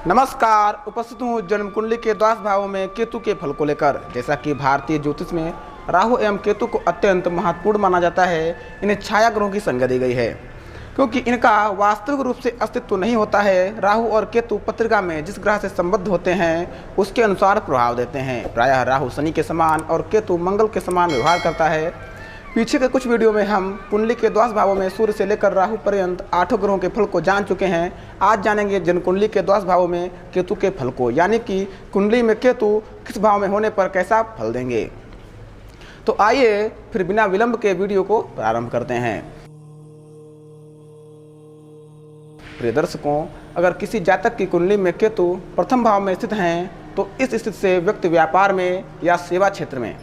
नमस्कार, उपस्थित हूँ जन्म कुंडली के द्वादश भावों में केतु के फल को लेकर। जैसा कि भारतीय ज्योतिष में राहु एवं केतु को अत्यंत महत्वपूर्ण माना जाता है, इन्हें छाया ग्रहों की संज्ञा दी गई है क्योंकि इनका वास्तविक रूप से अस्तित्व नहीं होता है। राहु और केतु पत्रिका में जिस ग्रह से संबद्ध होते हैं उसके अनुसार प्रभाव देते हैं। प्रायः राहु शनि के समान और केतु मंगल के समान व्यवहार करता है। पीछे के कुछ वीडियो में हम कुंडली के द्वादश भावों में सूर्य से लेकर राहु पर्यंत 8 ग्रहों के फल को जान चुके हैं। आज जानेंगे जन्म कुंडली के द्वादश भावों में केतु के फल को, यानी कि कुंडली में केतु किस भाव में होने पर कैसा फल देंगे। तो आइए फिर बिना विलंब के वीडियो को प्रारंभ करते हैं। प्रिय दर्शकों, अगर किसी जातक की कुंडली में केतु प्रथम भाव में स्थित हैं तो इस स्थिति से व्यक्ति व्यापार में या सेवा क्षेत्र में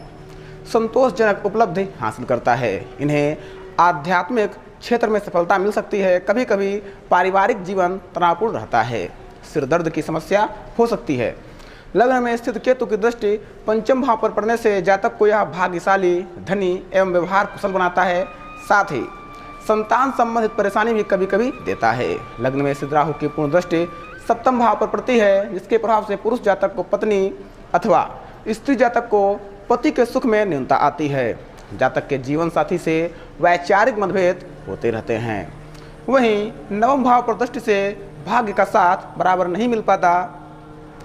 संतोषजनक उपलब्धि हासिल करता है। इन्हें आध्यात्मिक क्षेत्र में सफलता मिल सकती है। कभी कभी पारिवारिक जीवन तनावपूर्ण रहता है, सिर दर्द की समस्या हो सकती है। लग्न में स्थित केतु की दृष्टि पंचम भाव पर पड़ने से जातक को यह भाग्यशाली, धनी एवं व्यवहार कुशल बनाता है। साथ ही संतान संबंधित परेशानी भी कभी कभी देता है। लग्न में स्थित राहु की पूर्ण दृष्टि सप्तम भाव पर पड़ती है, जिसके प्रभाव से पुरुष जातक को पत्नी अथवा स्त्री जातक को पति के सुख में न्यूनता आती है। जातक के जीवन साथी से वैचारिक मतभेद होते रहते हैं। वहीं नवम भाव पर दृष्टि से भाग्य का साथ बराबर नहीं मिल पाता।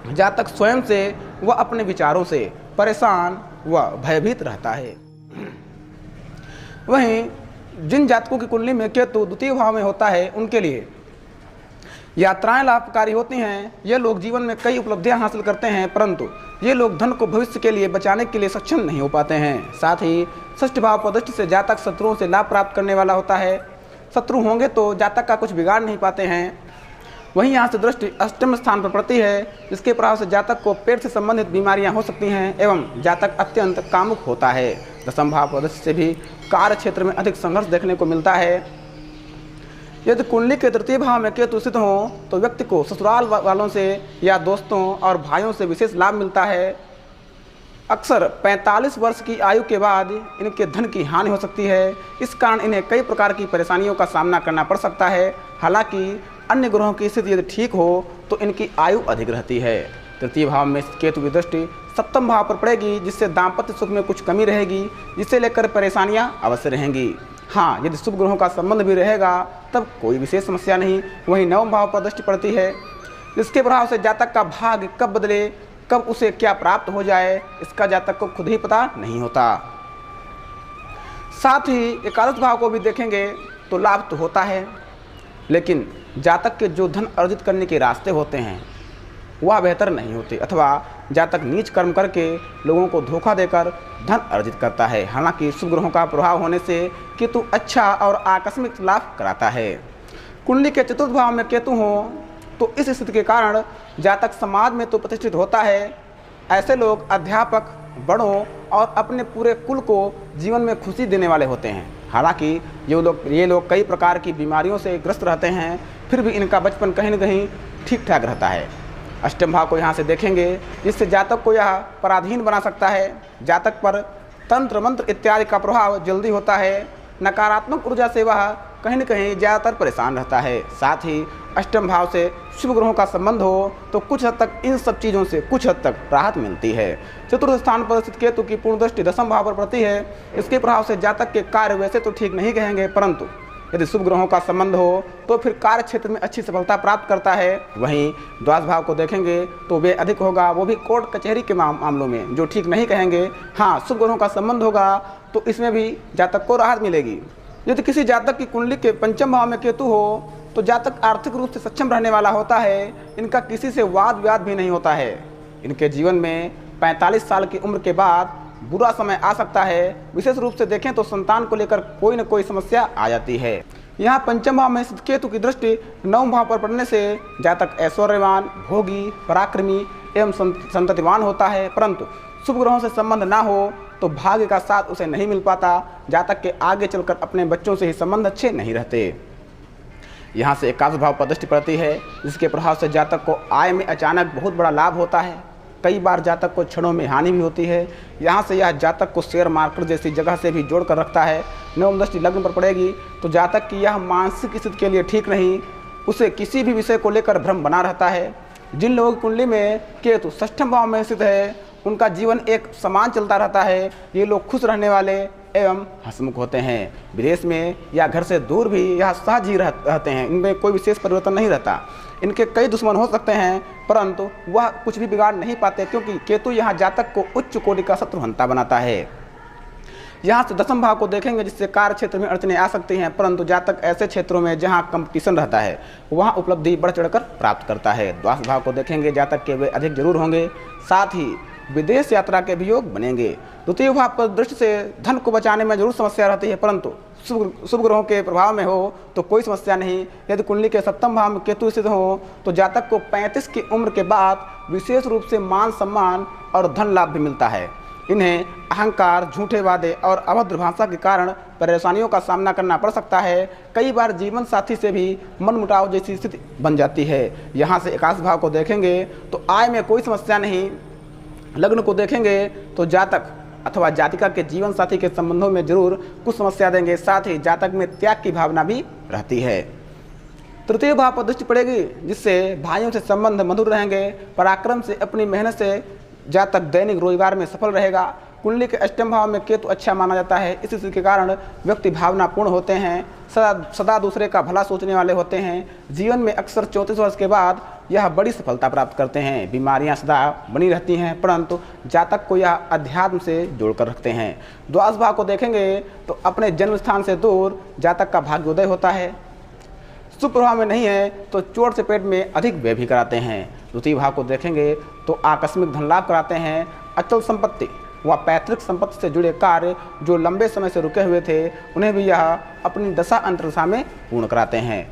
जातक स्वयं से व अपने विचारों से परेशान व भयभीत रहता है। वहीं जिन जातकों की कुंडली में केतु द्वितीय भाव में होता है उनके लिए यात्राएं लाभकारी होती हैं। ये लोग जीवन में कई उपलब्धियां हासिल करते हैं, परंतु ये लोग धन को भविष्य के लिए बचाने के लिए सक्षम नहीं हो पाते हैं। साथ ही षष्ठ भाव पर दृष्टि से जातक शत्रुओं से लाभ प्राप्त करने वाला होता है। शत्रु होंगे तो जातक का कुछ बिगाड़ नहीं पाते हैं। वहीं यहाँ से दृष्टि अष्टम स्थान पर पड़ती है, जिसके प्रभाव से जातक को पेट से संबंधित बीमारियां हो सकती हैं एवं जातक अत्यंत कामुक होता है। दशम भाव पर दृष्टि से भी कार्य क्षेत्र में अधिक संघर्ष देखने को मिलता है। यदि कुंडली के तृतीय भाव में केतु स्थित हो तो व्यक्ति को ससुराल वालों से या दोस्तों और भाइयों से विशेष लाभ मिलता है। अक्सर 45 वर्ष की आयु के बाद इनके धन की हानि हो सकती है। इस कारण इन्हें कई प्रकार की परेशानियों का सामना करना पड़ सकता है। हालांकि अन्य ग्रहों की स्थिति यदि ठीक हो तो इनकी आयु अधिक रहती है। तृतीय भाव में केतु की दृष्टि सप्तम भाव पर पड़ेगी, जिससे दाम्पत्य सुख में कुछ कमी रहेगी, जिसे लेकर परेशानियां अवश्य रहेंगी। हाँ, यदि शुभ ग्रहों का संबंध भी रहेगा तब कोई विशेष समस्या नहीं। वहीं नवम भाव पर दृष्टि पड़ती है, जिसके प्रभाव से जातक का भाग्य कब बदले, कब उसे क्या प्राप्त हो जाए, इसका जातक को खुद ही पता नहीं होता। साथ ही एकादश भाव को भी देखेंगे तो लाभ तो होता है, लेकिन जातक के जो धन अर्जित करने के रास्ते होते हैं वह बेहतर नहीं होते, अथवा जातक नीच कर्म करके लोगों को धोखा देकर धन अर्जित करता है। हालांकि शुभ ग्रहों का प्रभाव होने से केतु अच्छा और आकस्मिक लाभ कराता है। कुंडली के चतुर्थ भाव में केतु हो तो इस स्थिति के कारण जातक समाज में तो प्रतिष्ठित होता है। ऐसे लोग अध्यापक, बड़ों और अपने पूरे कुल को जीवन में खुशी देने वाले होते हैं। हालांकि ये लोग कई प्रकार की बीमारियों से ग्रस्त रहते हैं, फिर भी इनका बचपन कहीं न कहीं ठीक ठाक रहता है। अष्टम भाव को यहाँ से देखेंगे, जिससे जातक को यह पराधीन बना सकता है। जातक पर तंत्र मंत्र इत्यादि का प्रभाव जल्दी होता है। नकारात्मक ऊर्जा से वह कहीं न कहीं ज़्यादातर परेशान रहता है। साथ ही अष्टम भाव से शुभ ग्रहों का संबंध हो तो कुछ हद तक इन सब चीज़ों से कुछ हद तक राहत मिलती है। चतुर्थ स्थान पर स्थित केतु की पूर्ण दृष्टि दशम भाव पर पड़ती है। इसके प्रभाव से जातक के कार्य वैसे तो ठीक नहीं कहेंगे, परंतु यदि शुभ ग्रहों का संबंध हो तो फिर कार्य क्षेत्र में अच्छी सफलता प्राप्त करता है। वहीं द्वादश भाव को देखेंगे तो वे अधिक होगा, वो भी कोर्ट कचहरी के मामलों में, जो ठीक नहीं कहेंगे। हाँ, शुभ ग्रहों का संबंध होगा तो इसमें भी जातक को राहत मिलेगी। यदि किसी जातक की कुंडली के पंचम भाव में केतु हो तो जातक आर्थिक रूप से सक्षम रहने वाला होता है। इनका किसी से वाद विवाद भी नहीं होता है। इनके जीवन में 45 साल की उम्र के बाद बुरा समय आ सकता है। विशेष रूप से देखें तो संतान को लेकर कोई न कोई समस्या आ जाती है। यहाँ पंचम भाव में स्थित केतु की दृष्टि नवम भाव पर पड़ने से जातक ऐश्वर्यवान, भोगी, पराक्रमी एवं संततिवान होता है, परंतु शुभ ग्रहों से संबंध ना हो तो भाग्य का साथ उसे नहीं मिल पाता। जातक के आगे चलकर अपने बच्चों से ही संबंध अच्छे नहीं रहते। यहाँ से एकादश भाव पर दृष्टि पड़ती है, जिसके प्रभाव से जातक को आय में अचानक बहुत बड़ा लाभ होता है। कई बार जातक को क्षणों में हानि भी होती है। यहाँ से यह जातक को शेयर मार्केट जैसी जगह से भी जोड़ कर रखता है। नवम दृष्टि लग्न पर पड़ेगी तो जातक की यह मानसिक स्थिति के लिए ठीक नहीं, उसे किसी भी विषय को लेकर भ्रम बना रहता है। जिन लोगों की कुंडली में केतु षष्ठम भाव में स्थित है उनका जीवन एक समान चलता रहता है। ये लोग खुश रहने वाले एवं हंसमुख होते हैं। विदेश में या घर से दूर भी यह सहज ही रहते हैं, इनमें कोई विशेष परिवर्तन नहीं रहता। इनके कई दुश्मन हो सकते हैं परंतु वह कुछ भी बिगाड़ नहीं पाते, क्योंकि केतु यहाँ जातक को उच्च कोटि का शत्रुहंता बनाता है। यहाँ से दसम भाव को देखेंगे जिससे कार्य क्षेत्र में अड़चने आ सकती हैं, परंतु जातक ऐसे क्षेत्रों में जहाँ कंपटीशन रहता है वहाँ उपलब्धि बढ़ चढ़कर प्राप्त करता है। द्वादश भाव को देखेंगे जातक के वे अधिक जरूर होंगे, साथ ही विदेश यात्रा के भी योग बनेंगे। द्वितीय भाव पर दृष्टि से धन को बचाने में जरूर समस्या रहती है, परंतु शुभ ग्रहों के प्रभाव में हो तो कोई समस्या नहीं। यदि कुंडली के सप्तम भाव में केतु स्थित हो तो जातक को 35 की उम्र के बाद विशेष रूप से मान सम्मान और धन लाभ भी मिलता है। इन्हें अहंकार, झूठे वादे और अभद्र भाषा के कारण परेशानियों का सामना करना पड़ सकता है। कई बार जीवन साथी से भी मनमुटाव जैसी स्थिति बन जाती है। यहाँ से एकादश भाव को देखेंगे तो आय में कोई समस्या नहीं। लग्न को देखेंगे तो जातक अथवा जातिका के जीवन साथी के संबंधों में जरूर कुछ समस्या देंगे, साथ ही जातक में त्याग की भावना भी रहती है। तृतीय भाव पर दृष्टि पड़ेगी जिससे भाइयों से संबंध मधुर रहेंगे। पराक्रम से अपनी मेहनत से जातक दैनिक रोजगार में सफल रहेगा। कुंडली के अष्टम भाव में केतु अच्छा माना जाता है, इस स्थिति के कारण व्यक्ति भावनापूर्ण होते हैं, सदा दूसरे का भला सोचने वाले होते हैं। जीवन में अक्सर 34 वर्ष के बाद यह बड़ी सफलता प्राप्त करते हैं। बीमारियां सदा बनी रहती हैं परंतु जातक को यह अध्यात्म से जोड़कर रखते हैं। द्वादश भाव को देखेंगे तो अपने जन्म स्थान से दूर जातक का भाग्योदय होता है। शुभ प्रभाव में नहीं है तो चोट से पेट में अधिक व्यय भी कराते हैं। द्वितीय भाव को देखेंगे तो आकस्मिक धन लाभ कराते हैं। अचल संपत्ति व पैतृक संपत्ति से जुड़े कार्य जो लंबे समय से रुके हुए थे उन्हें भी यह अपनी दशा अंतर्दशा में पूर्ण कराते हैं।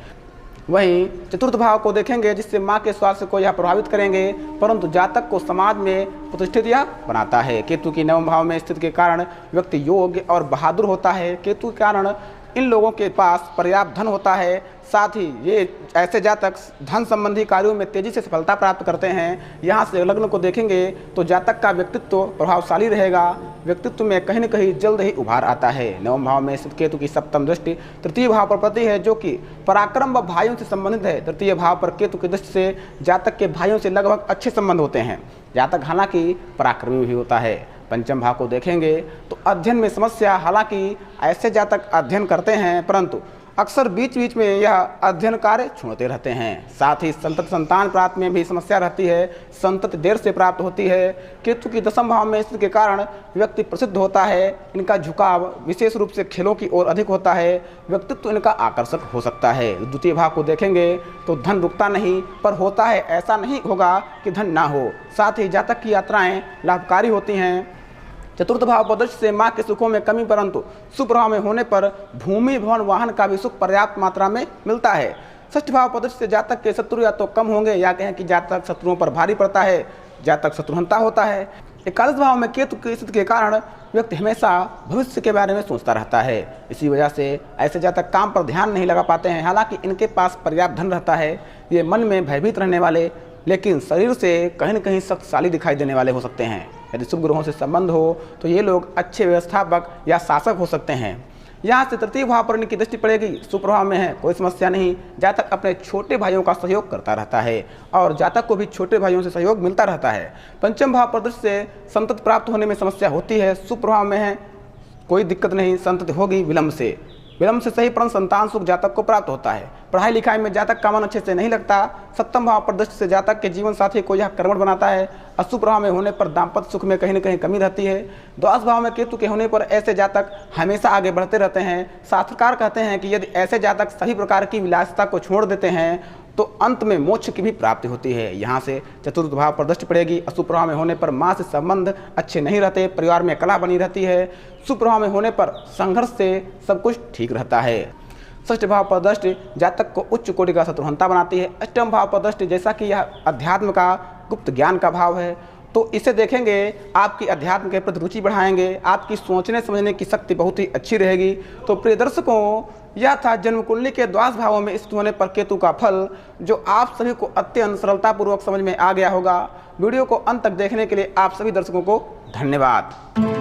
वहीं चतुर्थ भाव को देखेंगे जिससे माँ के स्वास्थ्य को यह प्रभावित करेंगे, परंतु जातक को समाज में प्रतिष्ठित यह बनाता है। केतु की नवम भाव में स्थिति के कारण व्यक्ति योग्य और बहादुर होता है। केतु के कारण इन लोगों के पास पर्याप्त धन होता है, साथ ही ये ऐसे जातक धन संबंधी कार्यों में तेजी से सफलता प्राप्त करते हैं। यहाँ से लग्न को देखेंगे तो जातक का व्यक्तित्व प्रभावशाली रहेगा। व्यक्तित्व में कहीं न कहीं जल्द ही उभार आता है। नवम भाव में स्थित केतु की सप्तम दृष्टि तृतीय भाव पर पड़ती है जो कि पराक्रम व भाइयों से संबंधित है। तृतीय भाव पर केतु की दृष्टि से जातक के भाइयों से लगभग अच्छे संबंध होते हैं। जातक हालांकि पराक्रमी भी होता है। पंचम भाव को देखेंगे तो अध्ययन में समस्या, हालांकि ऐसे जातक अध्ययन करते हैं परंतु अक्सर बीच बीच में यह अध्ययन कार्य छोड़ते रहते हैं। साथ ही संतत संतान प्राप्त में भी समस्या रहती है, संतति देर से प्राप्त होती है। केतु की दसम भाव में स्थिति के कारण व्यक्ति प्रसिद्ध होता है। इनका झुकाव विशेष रूप से खेलों की ओर अधिक होता है। व्यक्तित्व इनका आकर्षक हो सकता है। द्वितीय भाव को देखेंगे तो धन रुकता नहीं पर होता है, ऐसा नहीं होगा कि धन ना हो। साथ ही जातक की यात्राएं लाभकारी होती हैं। चतुर्थ भाव पर दृष्टि से माँ के सुखों में कमी, परंतु शुभ प्रभाव में होने पर भूमि भवन वाहन का भी सुख पर्याप्त मात्रा में मिलता है। षष्ठ भाव पर दृष्टि से जातक के शत्रु या तो कम होंगे या कहें कि जातक शत्रुओं पर भारी पड़ता है, जातक शत्रुहंता होता है। एकादश भाव में केतु की स्थिति के कारण व्यक्ति हमेशा भविष्य के बारे में सोचता रहता है। इसी वजह से ऐसे जातक काम पर ध्यान नहीं लगा पाते हैं। हालांकि इनके पास पर्याप्त धन रहता है। ये मन में भयभीत रहने वाले लेकिन शरीर से कहीं न कहीं शक्तिशाली दिखाई देने वाले हो सकते हैं। यदि शुभ ग्रहों से संबंध हो तो ये लोग अच्छे व्यवस्थापक या शासक हो सकते हैं। यहाँ से तृतीय भाव पर इनकी दृष्टि पड़ेगी। शुभ प्रभाव में है, कोई समस्या नहीं। जातक अपने छोटे भाइयों का सहयोग करता रहता है और जातक को भी छोटे भाइयों से सहयोग मिलता रहता है। पंचम भाव पर दृष्टि से संतति प्राप्त होने में समस्या होती है। शुभ प्रभाव में है, कोई दिक्कत नहीं, संतति होगी विलंब से सही परंतु संतान सुख जातक को प्राप्त होता है। पढ़ाई लिखाई में जातक का मन अच्छे से नहीं लगता। सप्तम भाव पर दृष्टि से जातक के जीवन साथी को यह कर्मठ बनाता है। अशुभ प्रभाव में होने पर दाम्पत्य सुख में कहीं न कहीं कमी रहती है। द्वादश भाव में केतु के होने पर ऐसे जातक हमेशा आगे बढ़ते रहते हैं। शास्त्रकार कहते हैं कि यदि ऐसे जातक सभी प्रकार की विलासिता को छोड़ देते हैं तो अंत में मोक्ष की भी प्राप्ति होती है। यहाँ से चतुर्थ भाव पर दृष्टि पड़ेगी। अशुभ प्रभाव में होने पर माँ से संबंध अच्छे नहीं रहते, परिवार में कलह बनी रहती है। शुभ प्रभाव में होने पर संघर्ष से सब कुछ ठीक रहता है। षष्ठ भाव पर दृष्टि जातक को उच्च कोटि का शत्रुहंता बनाती है। अष्टम भाव पर दृष्टि जैसा कि यह अध्यात्म का गुप्त ज्ञान का भाव है तो इसे देखेंगे आपकी अध्यात्म के प्रति रुचि बढ़ाएंगे। आपकी सोचने समझने की शक्ति बहुत ही अच्छी रहेगी। तो प्रिय दर्शकों, यह था जन्म कुंडली के द्वादश भावों में स्थित होने पर केतु का फल, जो आप सभी को अत्यंत सरलतापूर्वक समझ में आ गया होगा। वीडियो को अंत तक देखने के लिए आप सभी दर्शकों को धन्यवाद।